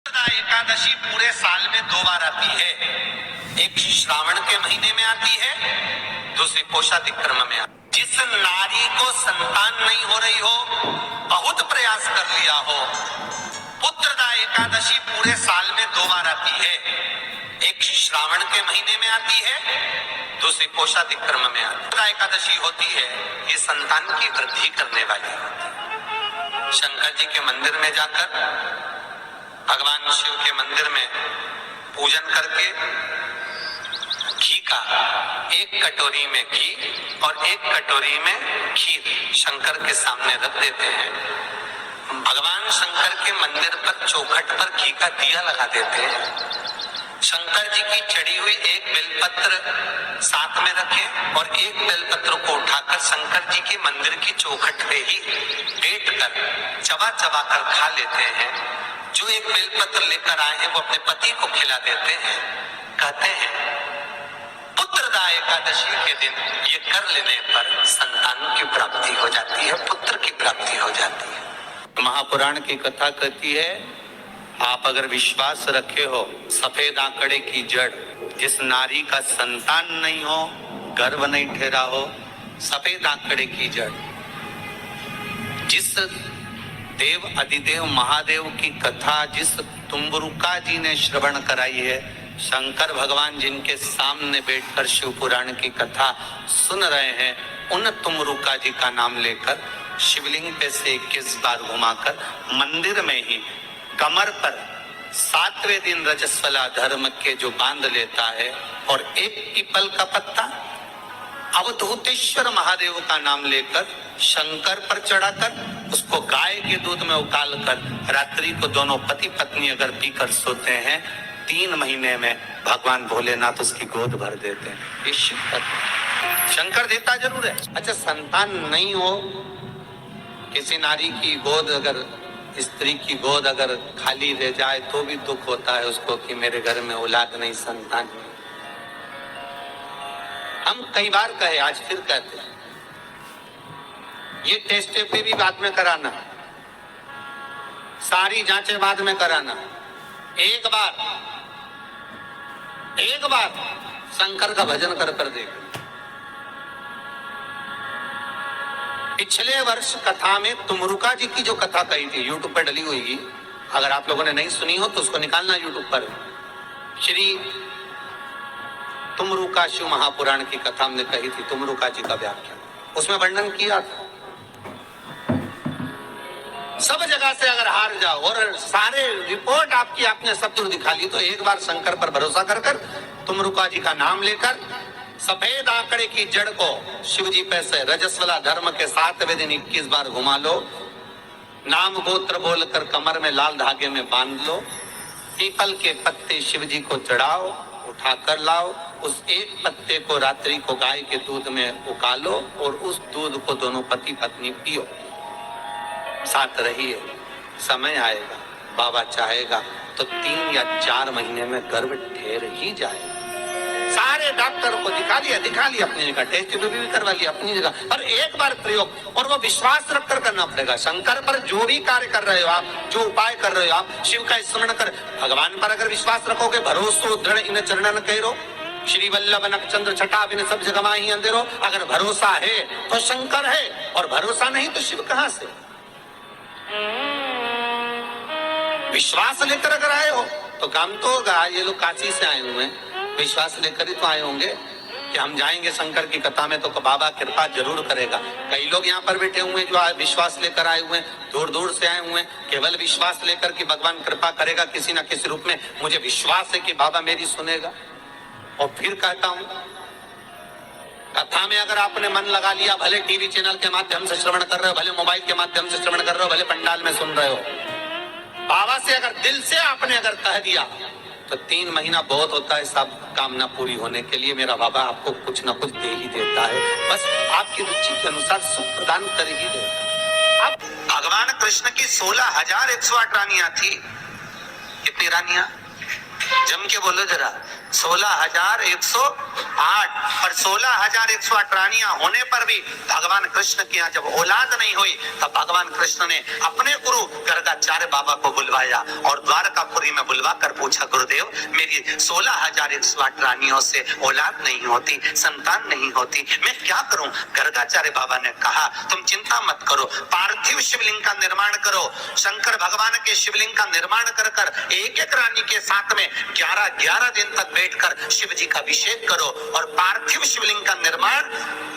एकादशी पूरे साल में 2 बार आती है। एक श्रावण के महीने में आती है, दूसरी पोषाधिक्रम में आती है। जिस नारी को संतान नहीं हो रही हो, बहुत प्रयास कर लिया हो, पुत्रदा एकादशी पूरे साल में 2 बार आती है। एक श्रावण के महीने में आती है, दूसरी पोषाधिक्रम में आती है। पुत्रदा एकादशी होती है, ये संतान की वृद्धि करने वाली होती है। शंकर जी के मंदिर में जाकर, भगवान शिव के मंदिर में पूजन करके घी का एक कटोरी में घी और एक कटोरी में खीर शंकर के सामने रख देते हैं। भगवान शंकर के मंदिर पर चौखट पर घी का दिया लगा देते हैं। शंकर जी की चढ़ी हुई एक बेलपत्र साथ में रखें और एक बेलपत्र को उठाकर शंकर जी के मंदिर की चौखट पे ही लेट कर चबा चबा कर खा लेते हैं। जो एक बेलपत्र लेकर आए हैं वो अपने पति को खिला देते हैं। कहते हैं पुत्रदा एकादशी के दिन ये कर लेने पर संतान की प्राप्ति हो जाती है, पुत्र की प्राप्ति हो जाती है। महापुराण की कथा कहती है, आप अगर विश्वास रखे हो, सफेद आंकड़े की जड़, जिस नारी का संतान नहीं हो, गर्भ नहीं ठहरा हो, सफेद आंकड़े की जड़, जिस देव अधिदेव महादेव की कथा जिस तुम्बरुका जी ने श्रवण कराई है, शंकर भगवान जिनके सामने बैठकर शिव पुराण की कथा सुन रहे हैं, उन तुम्बरुका जी का नाम लेकर शिवलिंग पे से 21 बार घुमाकर मंदिर में ही कमर पर 7वें दिन रजस्वला धर्म के जो बांध लेता है और एक पीपल का पत्ता अवधूतेश्वर महादेव का नाम लेकर शंकर पर चढ़ाकर उसको गाय के दूध में उकाल कर रात्रि को दोनों पति पत्नी अगर पीकर सोते हैं, 3 महीने में भगवान भोलेनाथ उसकी गोद भर देते हैं। ये शिव तत्व शंकर देता जरूर है। अच्छा, संतान नहीं हो, किसी नारी की गोद अगर, स्त्री की गोद अगर खाली रह जाए तो भी दुख होता है उसको कि मेरे घर में औलाद नहीं, संतान नहीं। हम कई बार कहे, आज फिर कहते हैं, ये टेस्ट पे भी बाद में कराना, सारी जांचें बाद में कराना। एक बार शंकर का भजन कर देख। पिछले वर्ष कथा में तुमरुका जी की जो कथा कही थी, यूट्यूब पर डली हुई, अगर आप लोगों ने नहीं सुनी हो तो उसको निकालना यूट्यूब पर। श्री तुमरुका शिव महापुराण की कथा हमने कही थी, तुमरुका जी का व्याख्यान, उसमें वर्णन किया था। सब जगह से अगर हार जाओ और सारे रिपोर्ट आपकी आपने सब दूर दिखा ली, तो एक बार शंकर पर भरोसा कर तुमरुका जी का नाम लेकर सफेद आंकड़े की जड़ को शिव जी पे से रजस्वला धर्म के 7वें दिन 21 बार घुमा लो, नाम गोत्र बोलकर कमर में लाल धागे में बांध लो, पीपल के पत्ते शिव जी को चढ़ाओ, उठा कर लाओ, उस एक पत्ते को रात्रि को गाय के दूध में उकालो और उस दूध को दोनों पति पत्नी पियो, साथ रहिए। समय आएगा, बाबा चाहेगा तो 3 या 4 महीने में गर्भ ठहर ही जाएगा। सारे डॉक्टर को दिखा लिया अपनी जगह, टेस्ट भी करवा लिया अपनी जगह, और एक बार प्रयोग, और वो विश्वास रखकर करना पड़ेगा। शंकर पर जो भी कार्य कर रहे हो आप, जो उपाय कर रहे हो आप, शिव का स्मरण कर, भगवान पर अगर विश्वास रखोगे, भरोसो दृढ़ इन चरणन करो, श्री वल्लभ नक्षत्र छटा बिन सब जगह माही अंधेरो। अगर भरोसा है तो शंकर है, और भरोसा नहीं तो शिव कहां से। विश्वास लेकर अगर आए हो तो काम तो होगा। ये लोग काशी से आए हुए हैं, विश्वास लेकर ही तो आए होंगे कि हम जाएंगे शंकर की कथा में तो बाबा कृपा जरूर करेगा। कई लोग यहाँ पर बैठे हुए हैं जो विश्वास लेकर आए हुए हैं, दूर दूर से आए हुए हैं, केवल विश्वास लेकर कि भगवान कृपा करेगा किसी न किसी रूप में, मुझे विश्वास है कि बाबा मेरी सुनेगा। और फिर कहता हूँ, कथा में अगर आपने मन लगा लिया, भले टीवी चैनल के माध्यम से श्रवण कर रहे हो, भले मोबाइल के माध्यम से श्रवण कर रहे हो, भले पंडाल में सुन रहे हो, बाबा से अगर दिल से आपने अगर कह दिया तो 3 महीना बहुत होता है सब कामना पूरी होने के लिए। मेरा बाबा आपको कुछ न कुछ दे ही देता है, बस आपकी रुचि के अनुसार सुख प्रदान कर ही देता है। अब भगवान कृष्ण की 16,108 रानियां थी। कितनी रानियां? जम के बोलो जरा। 16,108 और 16,108 रानियां होने पर भी भगवान कृष्ण के यहाँ जब औलाद नहीं हुई तब भगवान कृष्ण ने अपने गुरु गर्गाचार्य बाबा को बुलवाया और द्वारकापुरी में बुलवा कर पूछा, गुरुदेव मेरी 16,108 रानियों से औलाद नहीं होती, संतान नहीं होती, मैं क्या करूं? गर्गाचार्य बाबा ने कहा, तुम चिंता मत करो, पार्थिव शिवलिंग का निर्माण करो। शंकर भगवान के शिवलिंग का निर्माण कर कर एक एक रानी के साथ में 11-11 दिन तक बैठकर शिव जी का अभिषेक करो। और पार्थिव शिवलिंग का निर्माण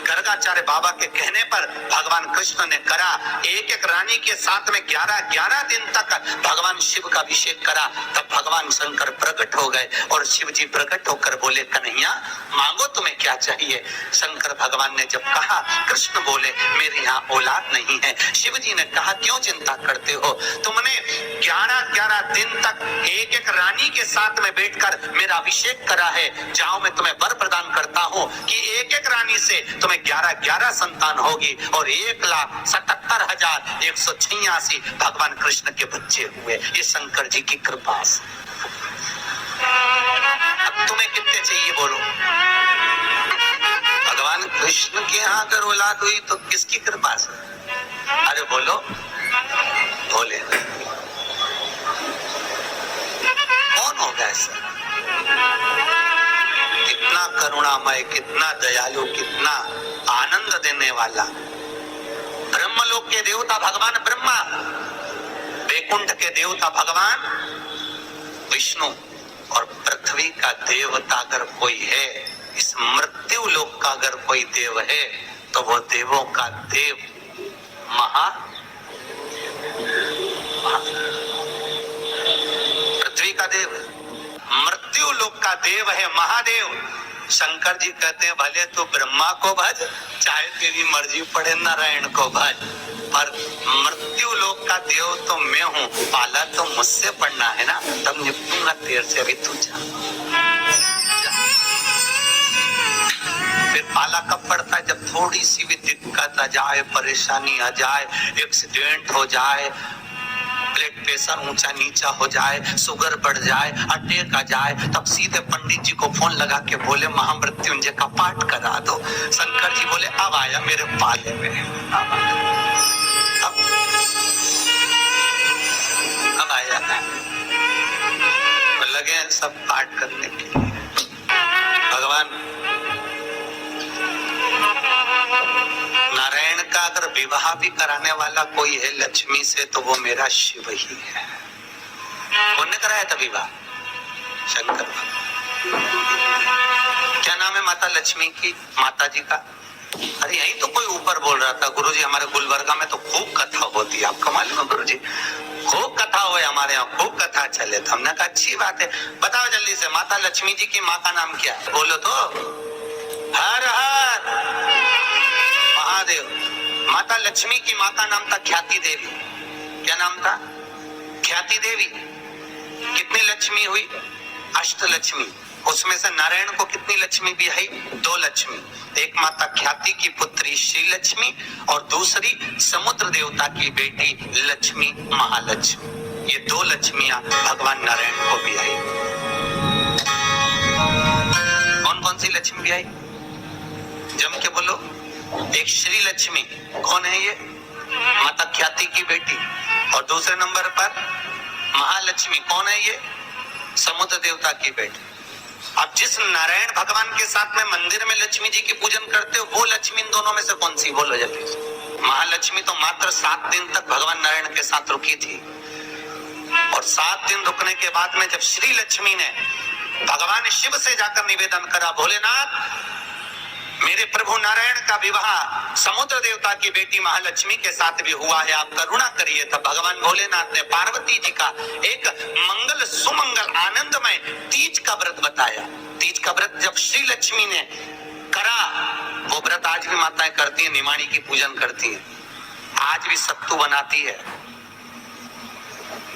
गर्गाचार्य बाबा के कहने पर भगवान कृष्ण ने करा। एक एक रानी के साथ में 11-11 दिन तक भगवान शिव का अभिषेक करा। तब भगवान शंकर प्रकट हो गए और शिव जी प्रकट होकर बोले, कन्हैया मांगो तुम्हें क्या चाहिए? शंकर भगवान ने जब कहा, कृष्ण बोले मेरे यहाँ औलाद नहीं है। शिव जी ने कहा, क्यों चिंता करते हो? तुमने 11-11 दिन तक एक एक रानी के साथ में बैठकर मेरा अभिषेक करा है। जाओ मैं तुम्हें वर प्रदान करता हूँ कि एक एक रानी से तुम्हें 11-11 संतान होगी और 1,77,186 भगवान कृष्ण के बच्चे हुए। ये शंकर जी की कृपा से। अब तुम्हें कितने चाहिए बोलो? भगवान कृष्ण के यहाँ अगर औलाद हुई तो किसकी कृपा से? अरे बोलो, बोले कौन होगा ऐसा? कितना करुणामय, कितना दयालु, कितना आनंद देने वाला। ब्रह्मलोक के देवता भगवान ब्रह्मा, वैकुंठ के देवता भगवान विष्णु और पृथ्वी का देवता अगर कोई है, इस मृत्यु लोक का अगर कोई देव है तो वो देवों का देव पृथ्वी का देव, मृत्यु लोक का देव है महादेव। शंकर जी कहते हैं, भले तो ब्रह्मा को भज, चाहे तेरी मर्जी पड़े नारायण को भज, पर मृत्यु लोक का देव तो मैं हूँ, पाला तो मुझसे पड़ना है ना, तब निपटूंगा तेरे से। अभी तू जा। फिर पाला कब पड़ता है? जब थोड़ी सी भी दिक्कत आ जाए, परेशानी आ जाए, एक्सीडेंट हो जाए, ब्लड प्रेशर ऊंचा नीचा हो जाए, शुगर बढ़ जाए, अटैक आ जाए, तब सीधे पंडित जी को फोन लगा के बोले महामृत्युंजय का पाठ करा दो। शंकर जी बोले अब आया मेरे पाले में, अब आया है। लगे सब पाठ करने के लिए। भगवान नारायण का अगर विवाह भी कराने वाला कोई है लक्ष्मी से तो वो मेरा शिव ही है। कौन ने कराया था विवाह? शंकर। क्या नाम है माता लक्ष्मी की, माता जी का? अरे यही तो कोई ऊपर बोल रहा था, गुरुजी हमारे गुलबर्गा में तो खूब कथा होती है, आपको मालूम है गुरुजी? खूब कथा हुए हमारे यहाँ, खूब कथा चले। तो हमने कहा अच्छी बात है, बताओ जल्दी से माता लक्ष्मी जी की माँ का नाम क्या है? बोलो तो। हर हर महादेव। माता लक्ष्मी की माँ का नाम था ख्याति देवी। क्या नाम था? ख्याति देवी। कितनी लक्ष्मी हुई? अष्ट लक्ष्मी। उसमें से नारायण को कितनी लक्ष्मी भी आई? 2 लक्ष्मी। एक माता ख्याति की पुत्री श्री लक्ष्मी और दूसरी समुद्र देवता की बेटी लक्ष्मी महालक्ष्मी। ये 2 लक्ष्मियां भगवान नारायण को भी आई। कौन कौन सी लक्ष्मी भी आई? जम के बोलो। एक श्री लक्ष्मी, कौन है ये? माता ख्याति की बेटी। और दूसरे नंबर पर महालक्ष्मी, कौन है ये? समुद्र देवता की बेटी। अब जिस नारायण भगवान के साथ में मंदिर में लक्ष्मी जी की पूजन करते हो, वो लक्ष्मी इन दोनों में से कौन सी? बोलो जल्दी। महालक्ष्मी तो मात्र 7 दिन तक भगवान नारायण के साथ रुकी थी और 7 दिन रुकने के बाद में जब श्री लक्ष्मी ने भगवान शिव से जाकर निवेदन करा, भोलेनाथ मेरे प्रभु नारायण का विवाह समुद्र देवता की बेटी महालक्ष्मी के साथ भी हुआ है, आप करुणा करिए। तब भगवान भोलेनाथ ने पार्वती जी का एक मंगल सुमंगल आनंदमय तीज का व्रत बताया। तीज का व्रत जब श्री लक्ष्मी ने करा, वो व्रत आज भी माताएं करती है, निमाणी की पूजन करती है, आज भी सत्तू बनाती है।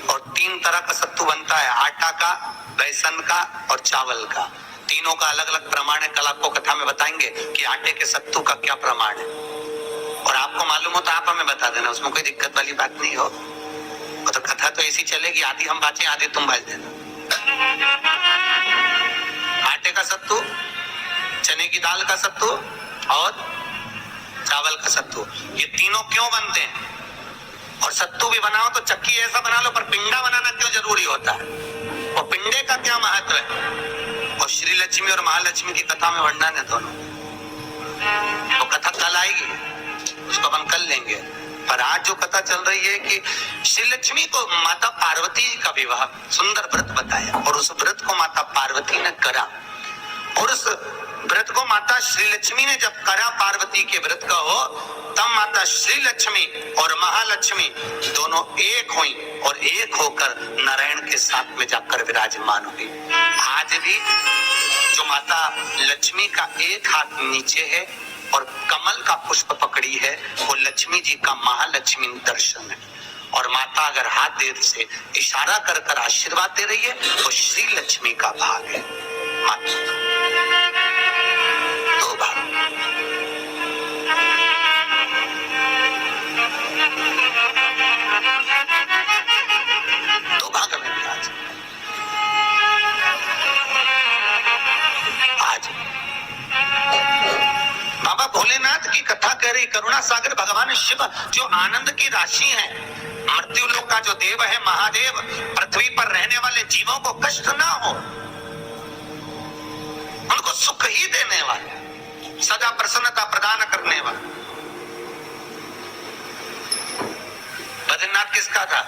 और 3 तरह का सत्तू बनता है, आटा का, बेसन का और चावल का। तीनों का अलग अलग प्रमाण है। कल आपको कथा में बताएंगे कि आटे के सत्तू का क्या प्रमाण है, और आपको मालूम हो तो आप हमें बता देना, उसमें कोई दिक्कत वाली बात नहीं हो। तो कथा तो ऐसी चलेगी, आधी हम बाँचे आधी तुम बाँच देना। सत्तू, चने की दाल का सत्तू और चावल का सत्तू, ये तीनों क्यों बनते हैं? और सत्तू भी बनाओ तो चक्की ऐसा बना लो, पर पिंडा बनाना क्यों जरूरी होता है? और पिंडे का क्या महत्व है? और श्री लक्ष्मी और महालक्ष्मी की कथा में वर्णन है दोनों। तो कथा कल आएगी, उसको हम कल लेंगे। पर आज जो कथा चल रही है कि श्री लक्ष्मी को माता पार्वती का विवाह सुंदर व्रत बताया, और उस व्रत को माता पार्वती ने करा। और उस व्रत को माता श्री लक्ष्मी ने जब करा, पार्वती के व्रत का हो, तब माता श्री लक्ष्मी और महालक्ष्मी दोनों एक हुई और एक होकर नारायण के साथ में जाकर विराजमान हुई। आज भी जो माता लक्ष्मी का एक हाथ नीचे है और कमल का पुष्प पकड़ी है, वो लक्ष्मी जी का महालक्ष्मी दर्शन है। और माता अगर हाथ देर से इशारा कर कर आशीर्वाद दे रही है, वो श्री लक्ष्मी का भाग है। माता दो भाग, दो भाग में आज बाबा भोलेनाथ की कथा कह रही। करुणा सागर भगवान शिव जो आनंद की राशि है, मृत्यु लोक का जो देव है महादेव, पृथ्वी पर रहने वाले जीवों को कष्ट ना हो, उनको सुख ही देने वाले, सदा प्रसन्नता प्रदान करने वाले। बद्रीनाथ किसका था?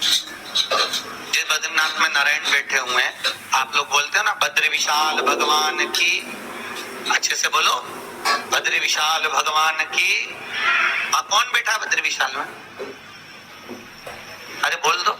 जिस बद्रीनाथ में नारायण बैठे हुए हैं, आप लोग बोलते हो ना बद्री विशाल भगवान की, अच्छे से बोलो, बद्री विशाल भगवान की। कौन बैठा बद्री विशाल में? अरे बोल दो।